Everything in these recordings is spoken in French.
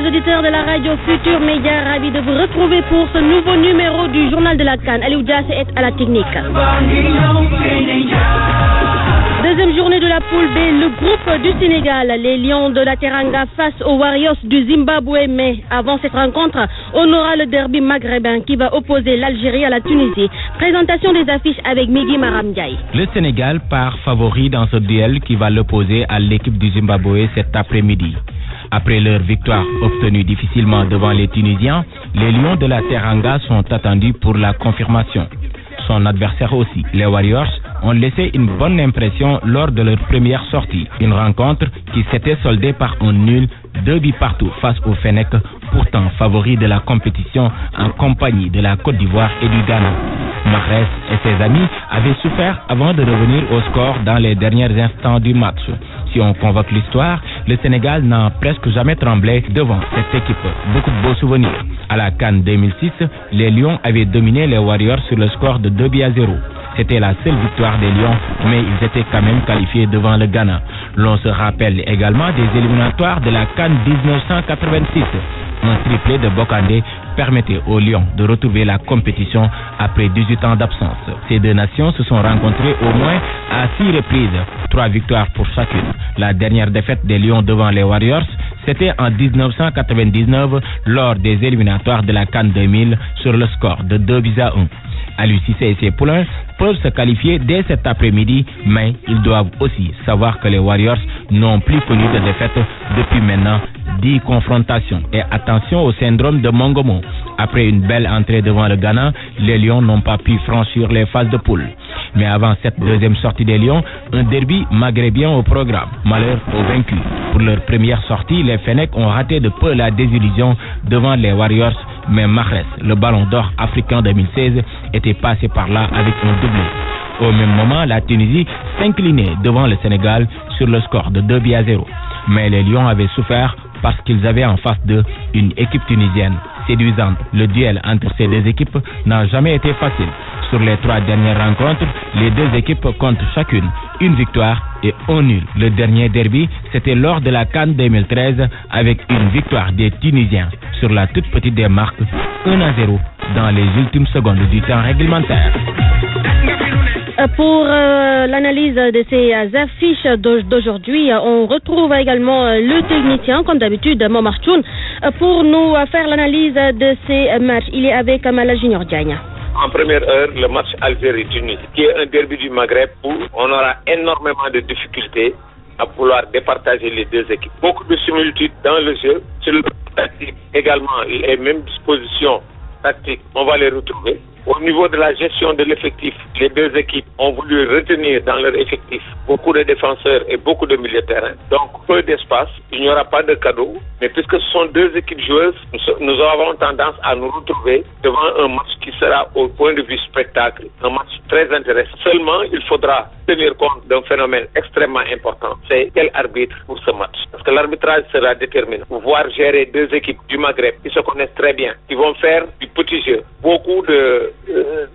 auditeurs de la radio Futur Média, ravi de vous retrouver pour ce nouveau numéro du journal de la CAN. Aliou Diassé est à la technique. Deuxième journée de la poule B, le groupe du Sénégal, les Lions de la Teranga face aux Warriors du Zimbabwe. Mais avant cette rencontre, on aura le derby maghrébin qui va opposer l'Algérie à la Tunisie. Présentation des affiches avec Migui Maram Ndiaye. Le Sénégal part favori dans ce duel qui va l'opposer à l'équipe du Zimbabwe cet après-midi. Après leur victoire obtenue difficilement devant les Tunisiens, les Lions de la Teranga sont attendus pour la confirmation. Son adversaire aussi, les Warriors, ont laissé une bonne impression lors de leur première sortie. Une rencontre qui s'était soldée par un nul, 2 buts partout face au Fennec, pourtant favori de la compétition en compagnie de la Côte d'Ivoire et du Ghana. Mahrez et ses amis avaient souffert avant de revenir au score dans les derniers instants du match. Si on convoque l'histoire, le Sénégal n'a presque jamais tremblé devant cette équipe. Beaucoup de beaux souvenirs. À la CAN 2006, les Lions avaient dominé les Warriors sur le score de 2-0. C'était la seule victoire des Lions, mais ils étaient quand même qualifiés devant le Ghana. L'on se rappelle également des éliminatoires de la CAN 1986. Un triplé de Bokandé permettait aux Lions de retrouver la compétition après 18 ans d'absence. Ces deux nations se sont rencontrées au moins à 6 reprises, 3 victoires pour chacune. La dernière défaite des Lions devant les Warriors, c'était en 1999 lors des éliminatoires de la CAN 2000 sur le score de 2-1. Aliou Cissé et ses poulains peuvent se qualifier dès cet après-midi, mais ils doivent aussi savoir que les Warriors n'ont plus connu de défaite depuis maintenant 10 confrontations. Et attention au syndrome de Mongomo. Après une belle entrée devant le Ghana, les Lions n'ont pas pu franchir les phases de poule. Mais avant cette deuxième sortie des Lions, un derby maghrébien au programme. Malheur aux vaincus. Pour leur première sortie, les Fennecs ont raté de peu la désillusion devant les Warriors, mais Mahrez, le ballon d'or africain 2016, était passé par là avec un doublé. Au même moment, la Tunisie s'inclinait devant le Sénégal sur le score de 2-0. Mais les Lions avaient souffert parce qu'ils avaient en face d'eux une équipe tunisienne séduisante. Le duel entre ces deux équipes n'a jamais été facile. Sur les 3 dernières rencontres, les deux équipes comptent chacune une victoire et un nul. Le dernier derby, c'était lors de la CAN 2013 avec une victoire des Tunisiens sur la toute petite des marques 1-0 dans les ultimes secondes du temps réglementaire. Pour l'analyse de ces affiches d'aujourd'hui, on retrouve également le technicien, comme d'habitude, Momar Tchoun, pour nous faire l'analyse de ces matchs. Il est avec Mala Junior Diagne. En première heure, le match Algérie-Tunisie, qui est un derby du Maghreb où on aura énormément de difficultés à vouloir départager les deux équipes. Beaucoup de similitudes dans le jeu, sur le plan tactique également, les mêmes dispositions tactiques, on va les retrouver. Au niveau de la gestion de l'effectif, les deux équipes ont voulu retenir dans leur effectif beaucoup de défenseurs et beaucoup de milieux de terrain. Donc, peu d'espace, il n'y aura pas de cadeau. Mais puisque ce sont deux équipes joueuses, nous avons tendance à nous retrouver devant un match qui sera au point de vue spectacle, un match très intéressant. Seulement, il faudra tenir compte d'un phénomène extrêmement important. C'est quel arbitre pour ce match? Parce que l'arbitrage sera déterminant. Pouvoir gérer deux équipes du Maghreb qui se connaissent très bien, qui vont faire du petit jeu. Beaucoup de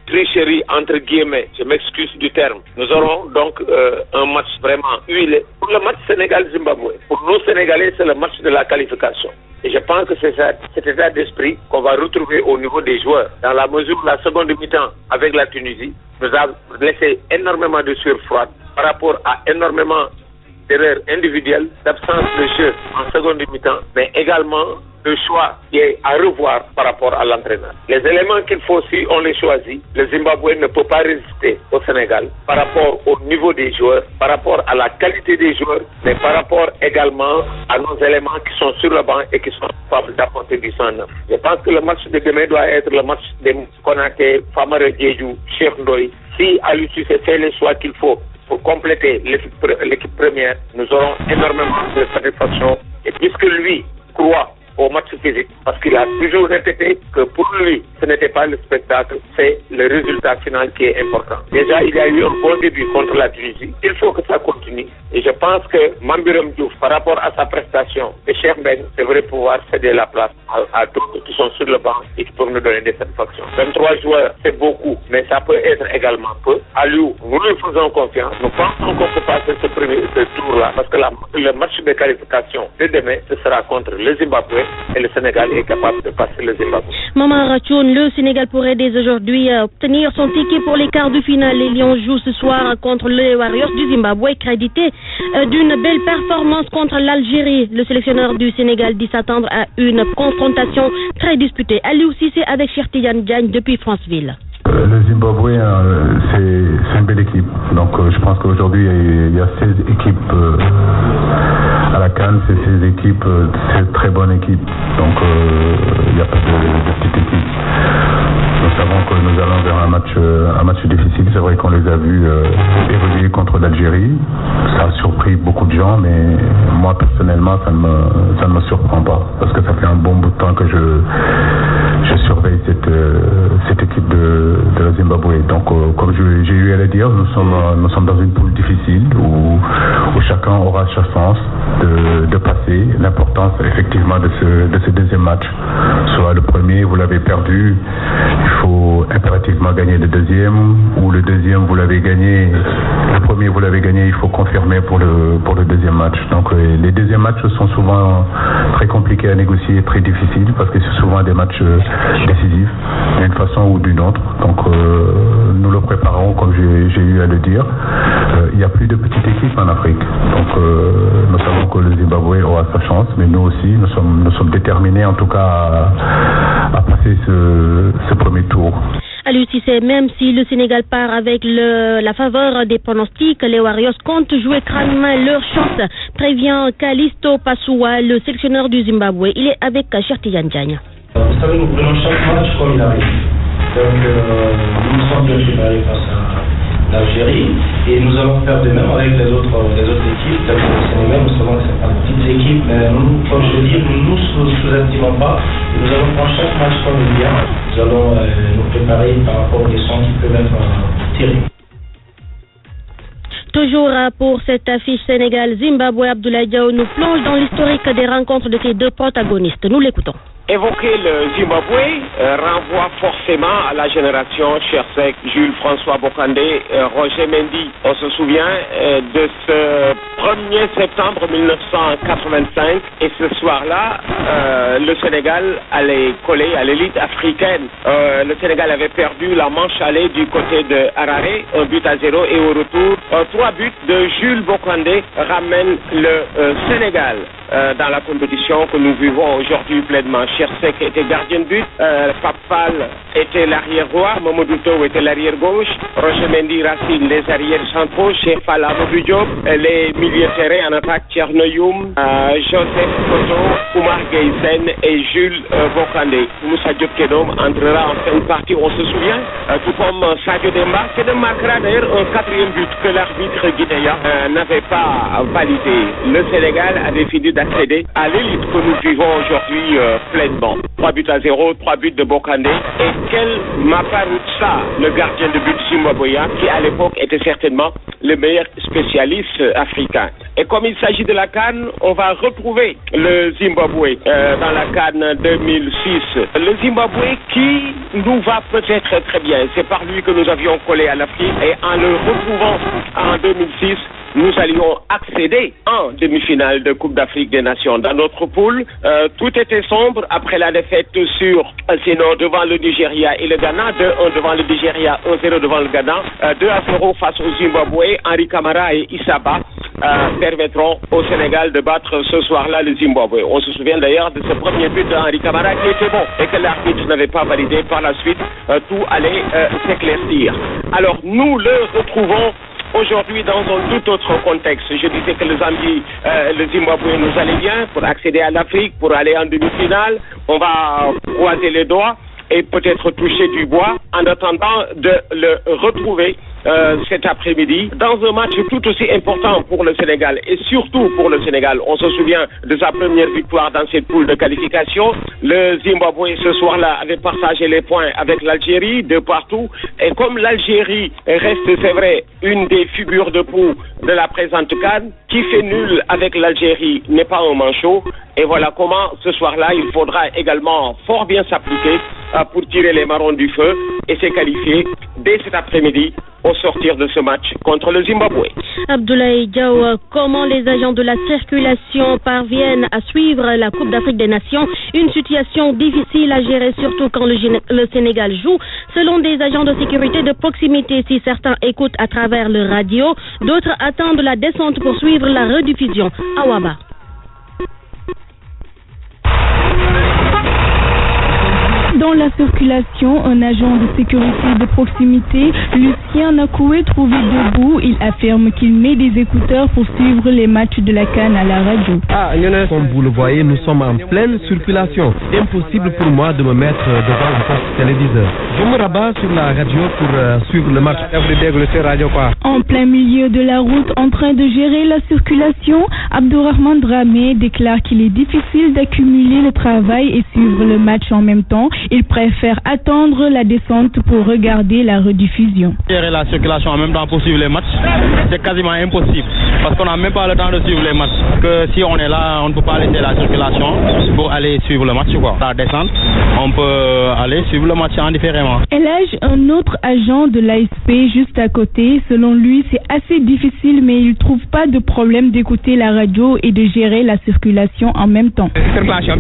tricherie entre guillemets, je m'excuse du terme. Nous aurons donc un match vraiment huilé. Pour le match Sénégal-Zimbabwe, pour nous Sénégalais, c'est le match de la qualification. Et je pense que c'est cet état d'esprit qu'on va retrouver au niveau des joueurs. Dans la mesure où la seconde mi-temps avec la Tunisie nous a laissé énormément de sueur froide par rapport à énormément d'erreurs individuelles, d'absence de jeu en seconde mi-temps, mais également le choix qui est à revoir par rapport à l'entraîneur. Les éléments qu'il faut, si on les choisit, le Zimbabwe ne peut pas résister au Sénégal par rapport au niveau des joueurs, par rapport à la qualité des joueurs, mais par rapport également à nos éléments qui sont sur le banc et qui sont capables d'apporter du 109. Je pense que le match de demain doit être le match de Konaté, Famara Diédhiou, Cheikh Ndoye. Si Aliou Cissé fait les choix qu'il faut pour compléter l'équipe première, nous aurons énormément de satisfaction. Et puisque lui croit au match physique, parce qu'il a toujours répété que pour lui, ce n'était pas le spectacle, c'est le résultat final qui est important. Déjà, il y a eu un bon début contre la Tunisie. Il faut que ça continue. Et je pense que Mambiram Diouf, par rapport à sa prestation, et Cheikh Mbeng devrait pouvoir céder la place à d'autres qui sont sur le banc et qui peuvent nous donner des satisfactions. 23 joueurs, c'est beaucoup, mais ça peut être également peu. Aliou, nous lui faisons confiance. Nous pensons qu'on peut passer ce tour-là parce que le match de qualification de demain, ce sera contre le Zimbabwe et le Sénégal est capable de passer le Zimbabwe. Maman Rachoun, le Sénégal pourrait dès aujourd'hui obtenir son ticket pour les quarts de finale. Les Lions jouent ce soir contre les Warriors du Zimbabwe, crédité d'une belle performance contre l'Algérie. Le sélectionneur du Sénégal dit s'attendre à une confrontation très disputée. Aliou Cissé avec Cheikh Tidiane Diagne depuis Franceville. Le Zimbabwe, c'est une belle équipe. Donc je pense qu'aujourd'hui, il y a 16 équipes à la CAN. C'est 16 équipes, c'est une très bonne équipe. Donc il n'y a pas de petite équipe. Nous savons que nous allons vers un match difficile. C'est vrai qu'on les a vus évoluer contre l'Algérie. Ça a surpris beaucoup de gens, mais moi personnellement, ça ne me surprend pas. Parce que ça fait un bon bout de temps que je surveille cette équipe de la Zimbabwe. Donc, comme j'ai eu à le dire, nous sommes dans une poule difficile où chacun aura sa chance de passer. L'importance, effectivement, de ce deuxième match. Soit le premier, vous l'avez perdu, il faut impérativement gagner le deuxième, ou le deuxième, vous l'avez gagné, le premier, vous l'avez gagné, il faut confirmer pour le deuxième match. Donc, les deuxièmes matchs sont souvent très compliqués à négocier, très difficiles, parce que c'est souvent des matchs décisifs, d'une façon ou d'une autre. Donc, nous le préparons, comme j'ai eu à le dire. Il n'y a plus de petites équipes en Afrique. Donc, nous savons que le Zimbabwe aura sa chance, mais nous aussi, nous sommes déterminés, en tout cas, à passer ce premier tour. Aliou Cissé, même si le Sénégal part avec la faveur des pronostics, les Warriors comptent jouer crânement leur chance, prévient Calisto Passoua, le sélectionneur du Zimbabwe. Il est avec Cheikh Tidiane Diagne. Vous savez, nous prenons chaque match comme il arrive. Donc, nous sommes bien préparés face à l'Algérie et nous allons faire de même avec les autres équipes. Telles que le Sénégal, nous savons que ce n'est pas de petites équipes, mais nous, comme je dis, nous ne nous sous-estimons pas. Nous allons prendre chaque match comme il vient. Nous allons nous préparer par rapport aux leçons qui peuvent être tirées. Toujours pour cette affiche Sénégal-Zimbabwe, Abdoulaye Diaw nous plonge dans l'historique des rencontres de ces deux protagonistes. Nous l'écoutons. Évoquer le Zimbabwe renvoie forcément à la génération Chersek, Jules François Bokandé, Roger Mendy. On se souvient de ce 1er septembre 1985 et ce soir-là, le Sénégal allait coller à l'élite africaine. Le Sénégal avait perdu la manche allée du côté de Harare, 1-0 et au retour, 3 buts de Jules Bokandé ramènent le Sénégal dans la compétition que nous vivons aujourd'hui pleinement. Chersek était gardien de but, Papal était l'arrière-roi, Mamadou Tow était l'arrière-gauche, Roger Mendy, Racine, les arrières centraux, Cheikh Fall, Amadou Diop, les milieux terrain en attaque, Thierno Youm, Joseph Koto, Oumar Gueye et Jules Bokandé. Moussa Diop Kedom entrera en fin de partie, on se souvient, tout comme Sadio Demba, qui marquera d'ailleurs un 4e but que l'arbitre guinéen n'avait pas validé. Le Sénégal avait fini d'accéder à l'élite que nous vivons aujourd'hui pleinement. 3-0, 3 buts de Bokandé et quel Maparoutsa, le gardien de but zimbabwéen, qui à l'époque était certainement le meilleur spécialiste africain. Et comme il s'agit de la CAN, on va retrouver le Zimbabwe dans la CAN 2006. Le Zimbabwe qui nous va peut-être très bien. C'est par lui que nous avions collé à l'Afrique et en le retrouvant en 2006, nous allions accéder en demi-finale de Coupe d'Afrique des Nations. Dans notre poule, tout était sombre après la défaite sur sinon devant le Nigeria et le Ghana, 2-1 devant le Nigeria, 1-0 devant le Ghana, 2-0 face au Zimbabwe. Henri Camara et Issaba permettront au Sénégal de battre ce soir-là le Zimbabwe. On se souvient d'ailleurs de ce premier but d'Henri Camara qui était bon et que l'arbitre n'avait pas validé. Par la suite, tout allait s'éclaircir. Alors nous le retrouvons aujourd'hui dans un tout autre contexte. Je disais que le Zimbabwe nous allait bien pour accéder à l'Afrique, pour aller en demi-finale. On va croiser les doigts et peut-être toucher du bois en attendant de le retrouver cet après-midi dans un match tout aussi important pour le Sénégal et surtout pour le Sénégal. On se souvient de sa première victoire dans cette poule de qualification. Le Zimbabwe ce soir-là avait partagé les points avec l'Algérie de partout et comme l'Algérie reste, c'est vrai, une des figures de proue de la présente CAN, qui fait nul avec l'Algérie n'est pas un manchot. Et voilà comment ce soir-là il faudra également fort bien s'appliquer pour tirer les marrons du feu et se qualifier dès cet après-midi au sortir de ce match contre le Zimbabwe. Abdoulaye Diaw, comment les agents de la circulation parviennent à suivre la Coupe d'Afrique des Nations? Une situation difficile à gérer, surtout quand le Sénégal joue. Selon des agents de sécurité de proximité, si certains écoutent à travers le radio, d'autres attendent la descente pour suivre la rediffusion. Awaba. Dans la circulation, un agent de sécurité de proximité, Lucien Nakoué, trouvé debout, il affirme qu'il met des écouteurs pour suivre les matchs de la CAN à la radio. Comme vous le voyez, nous sommes en pleine circulation. Impossible pour moi de me mettre devant un poste téléviseur. Je me rabats sur la radio pour suivre le match. En plein milieu de la route, en train de gérer la circulation, Abdourahmane Dramé déclare qu'il est difficile d'accumuler le travail et suivre le match en même temps. Il préfère attendre la descente pour regarder la rediffusion. Gérer la circulation en même temps pour suivre les matchs, c'est quasiment impossible parce qu'on n'a même pas le temps de suivre les matchs. Que si on est là, on ne peut pas laisser la circulation pour aller suivre le match. La descente, on peut aller suivre le match indifféremment. Elage, un autre agent de l'ASP juste à côté, selon lui, c'est assez difficile, mais il ne trouve pas de problème d'écouter la radio et de gérer la circulation en même temps. La circulation,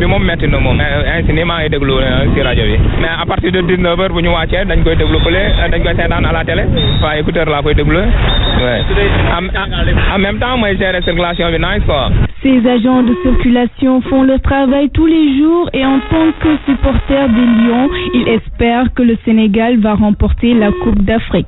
mais à partir de 19h bu ñu wàccee dañ koy déglu dañ koy seetaan à la télé waa écouteur laa koy déglu en même temps mooy gérer circulation bi nice quoi. Ces agents de circulation font leur travail tous les jours et en tant que supporters des Lions, ils espèrent que le Sénégal va remporter la Coupe d'Afrique.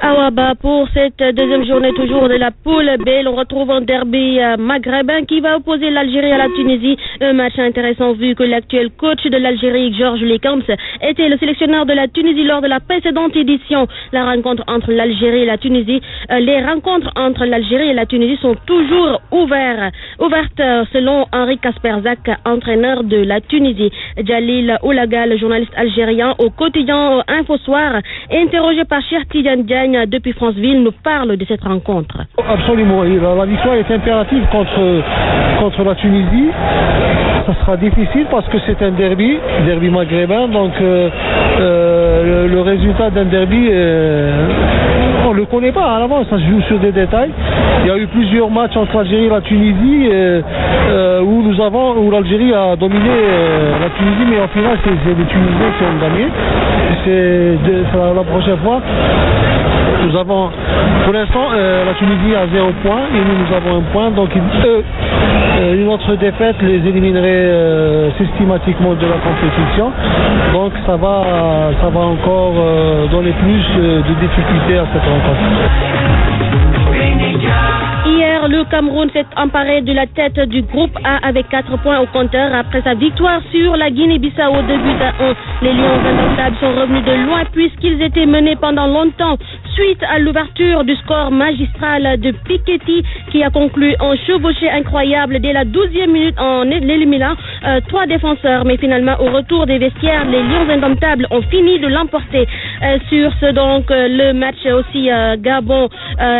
Awaba, pour cette deuxième journée toujours de la poule B, on retrouve un derby maghrébin qui va opposer l'Algérie à la Tunisie. Un match intéressant vu que l'actuel coach de l'Algérie, Georges Lekams, était le sélectionneur de la Tunisie lors de la précédente édition. La rencontre entre l'Algérie et la Tunisie, les rencontres entre l'Algérie et la Tunisie sont toujours ouvertes selon Henri Kasperzak, entraîneur de la Tunisie. Jalil Oulaga, le journaliste algérien au quotidien Info Soir, interrogé par Cheikh Tidiane Diagne depuis Franceville, nous parle de cette rencontre. Absolument, la victoire est impérative contre la Tunisie. Ça sera difficile parce que c'est un derby maghrébin, donc le résultat d'un derby, on ne le connaît pas à l'avance, ça se joue sur des détails. Il y a eu plusieurs matchs entre l'Algérie et la Tunisie où l'Algérie a dominé la Tunisie, mais en finale c'est les Tunisiens qui ont gagné. C'est la prochaine fois. Nous avons, pour l'instant, la Tunisie a 0 point et nous avons 1 point. Donc, une autre défaite les éliminerait systématiquement de la compétition. Donc, ça va encore donner plus de difficultés à cette rencontre. Hier, le Cameroun s'est emparé de la tête du groupe A avec 4 points au compteur après sa victoire sur la Guinée-Bissau 2 buts à 1. Les Lions indomptables sont revenus de loin puisqu'ils étaient menés pendant longtemps suite à l'ouverture du score magistral de Piketty qui a conclu en chevauchée incroyable dès la 12e minute en éliminant 3 défenseurs. Mais finalement, au retour des vestiaires, les Lions indomptables ont fini de l'emporter. Sur ce, donc, le match aussi Gabon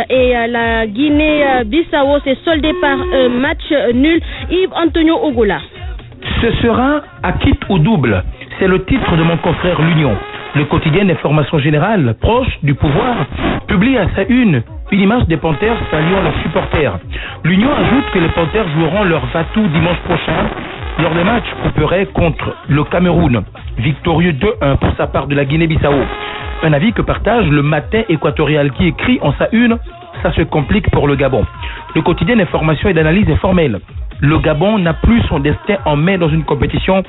et la Guinée-Bissau s'est soldé par un match nul. Yves Antonio Ogola. Ce sera à quitte ou double. C'est le titre de mon confrère L'Union. Le quotidien d'information générale, proche du pouvoir, publie à sa une image des Panthères saluant leurs supporters. L'Union ajoute que les Panthères joueront leur va-tout dimanche prochain lors des matchs couperet contre le Cameroun, victorieux 2-1 pour sa part de la Guinée-Bissau. Un avis que partage le Matin équatorial qui écrit en sa une « Ça se complique pour le Gabon ». Le quotidien d'information et d'analyse est formel. Le Gabon n'a plus son destin en main dans une compétition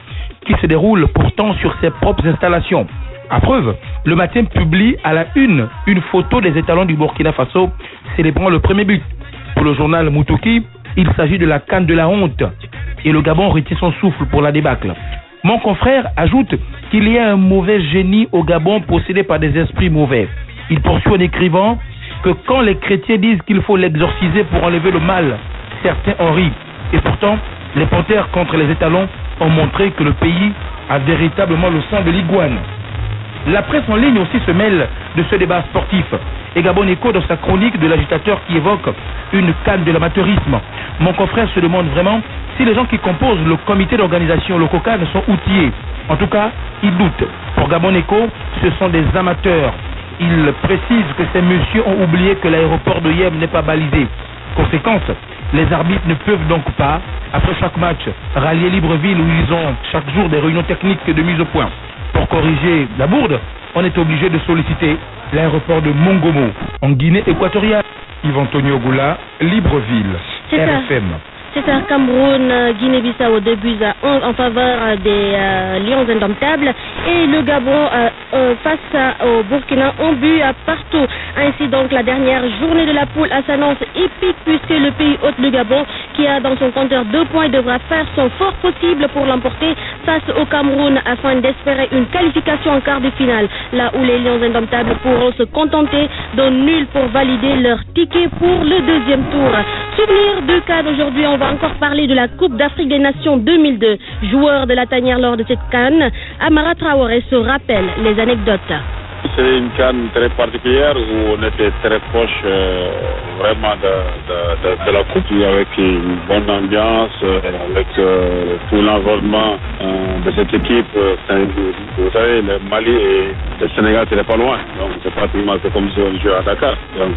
qui se déroule pourtant sur ses propres installations. À preuve, le Matin publie à la une photo des étalons du Burkina Faso célébrant le premier but. Pour le journal Mutuki, il s'agit de la CAN de la honte et le Gabon retient son souffle pour la débâcle. Mon confrère ajoute qu'il y a un mauvais génie au Gabon possédé par des esprits mauvais. Il poursuit en écrivant que quand les chrétiens disent qu'il faut l'exorciser pour enlever le mal, certains en rient. Et pourtant, les Panthères contre les étalons ont montré que le pays a véritablement le sang de l'iguane. La presse en ligne aussi se mêle de ce débat sportif. Et Gabon Echo, dans sa chronique de l'agitateur qui évoque une canne de l'amateurisme. Mon confrère se demande vraiment si les gens qui composent le comité d'organisation, le COCAN, sont outillés. En tout cas, il doute. Pour Gabon Echo, ce sont des amateurs. Il précise que ces messieurs ont oublié que l'aéroport de Yem n'est pas balisé. Conséquence, les arbitres ne peuvent donc pas, après chaque match, rallier Libreville où ils ont chaque jour des réunions techniques de mise au point. Pour corriger la bourde, on est obligé de solliciter l'aéroport de Mongomo, en Guinée équatoriale. Yvan Antonio Goula, Libreville, RFM. C'est un Cameroun, Guinée-Bissau 2-11 en faveur des Lions indomptables et le Gabon face au Burkina 1 partout. Ainsi donc la dernière journée de la poule s'annonce épique puisque le pays hôte, le Gabon, qui a dans son compteur 2 points, devra faire son fort possible pour l'emporter face au Cameroun afin d'espérer une qualification en quart de finale, là où les Lions indomptables pourront se contenter d'un nul pour valider leur ticket pour le deuxième tour. Souvenir de CAN aujourd'hui, on va encore parler de la Coupe d'Afrique des Nations 2002. Joueur de la tanière lors de cette CAN, Amara Traoré se rappelle les anecdotes. C'est une CAN très particulière où on était très proche vraiment de la coupe, avec une bonne ambiance, avec tout l'environnement de cette équipe. Vous savez, le Mali et le Sénégal, c'était pas loin. Donc c'est pratiquement comme si on jouait à Dakar. Donc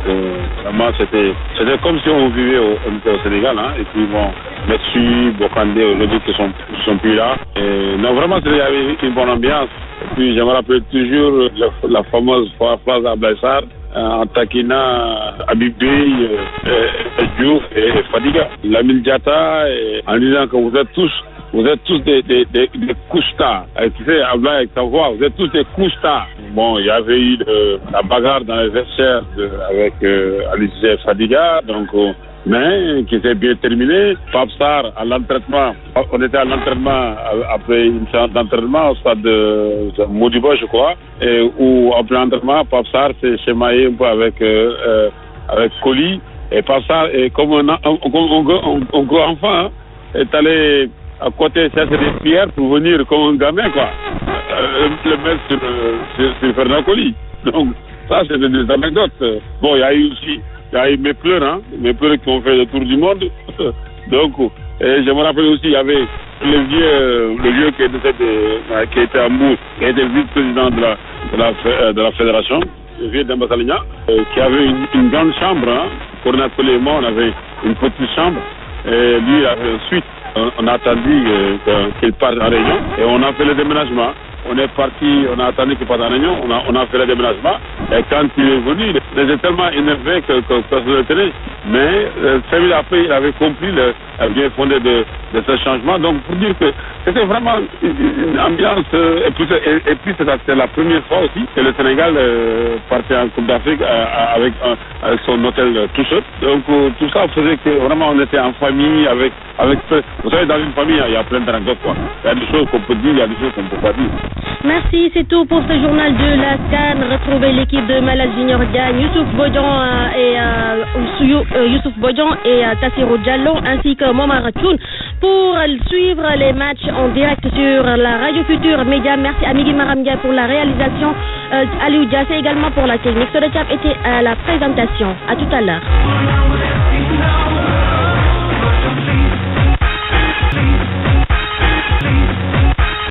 vraiment, c'était comme si on vivait au Sénégal. Hein. Et puis bon, Messi, Bokandé, aujourd'hui qui sont plus là. Et, non, vraiment, il y avait une bonne ambiance. Et puis je me rappelle toujours la fameuse phrase d'Ablaye Sarr en taquinant Habib Beye, Diouf et Fadiga. Lamine Diatta, en disant que vous êtes tous des couches-tard. Tu sais, Ablaye avec ta voix, vous êtes tous des couches-tard. Bon, il y avait eu la bagarre dans les vestiaires avec Alice Fadiga, donc mais qui s'est bien terminé. Pape Sarr à l'entraînement, on était à l'entraînement après une séance d'entraînement au stade de Modibo, je crois, et où après l'entraînement, Pape Sarr s'est chamaillé un peu avec Coly, et Pape Sarr, comme un gros enfant, hein, est allé à côté chercher des pierres pour venir comme un gamin, quoi, le mettre sur Fernand Coly. Donc ça, c'était des anecdotes. Bon, il y a eu mes pleurs, qui ont fait le tour du monde. Donc, et je me rappelle aussi, il y avait le vieux qui était à Mou, qui était vice-président de la fédération, le vieux d'Ambassaligna, qui avait une grande chambre, pour appeler moi, on avait une petite chambre, et lui, ensuite, on a attendu qu'il parte en réunion, et on a fait le déménagement. On est parti, on a attendu qu'il parte en réunion, on a fait le déménagement. Et quand il est venu, il était tellement énervé que personne ne tenait. Mais 5 minutes après, il avait compris le bien fondé de ce changement. Donc, pour dire que c'était vraiment une ambiance. Et puis c'était la première fois aussi que le Sénégal partait en Coupe d'Afrique avec son hôtel tout seul. Donc, tout ça faisait que vraiment on était en famille avec vous savez, dans une famille, il y a plein d'anecdotes, quoi. Il y a des choses qu'on peut dire, il y a des choses qu'on ne peut pas dire. Merci, c'est tout pour ce journal de la CAN. Retrouvez l'équipe de Malal Junior Diagne, Youssouf Bodjan et Tassirou Diallo ainsi que Momar Tchoun pour suivre les matchs en direct sur la Radio Futur Média. Merci à Migui Maramdia pour la réalisation, Aliou Diassé également pour la technique. Sodechap était à la présentation. À tout à l'heure.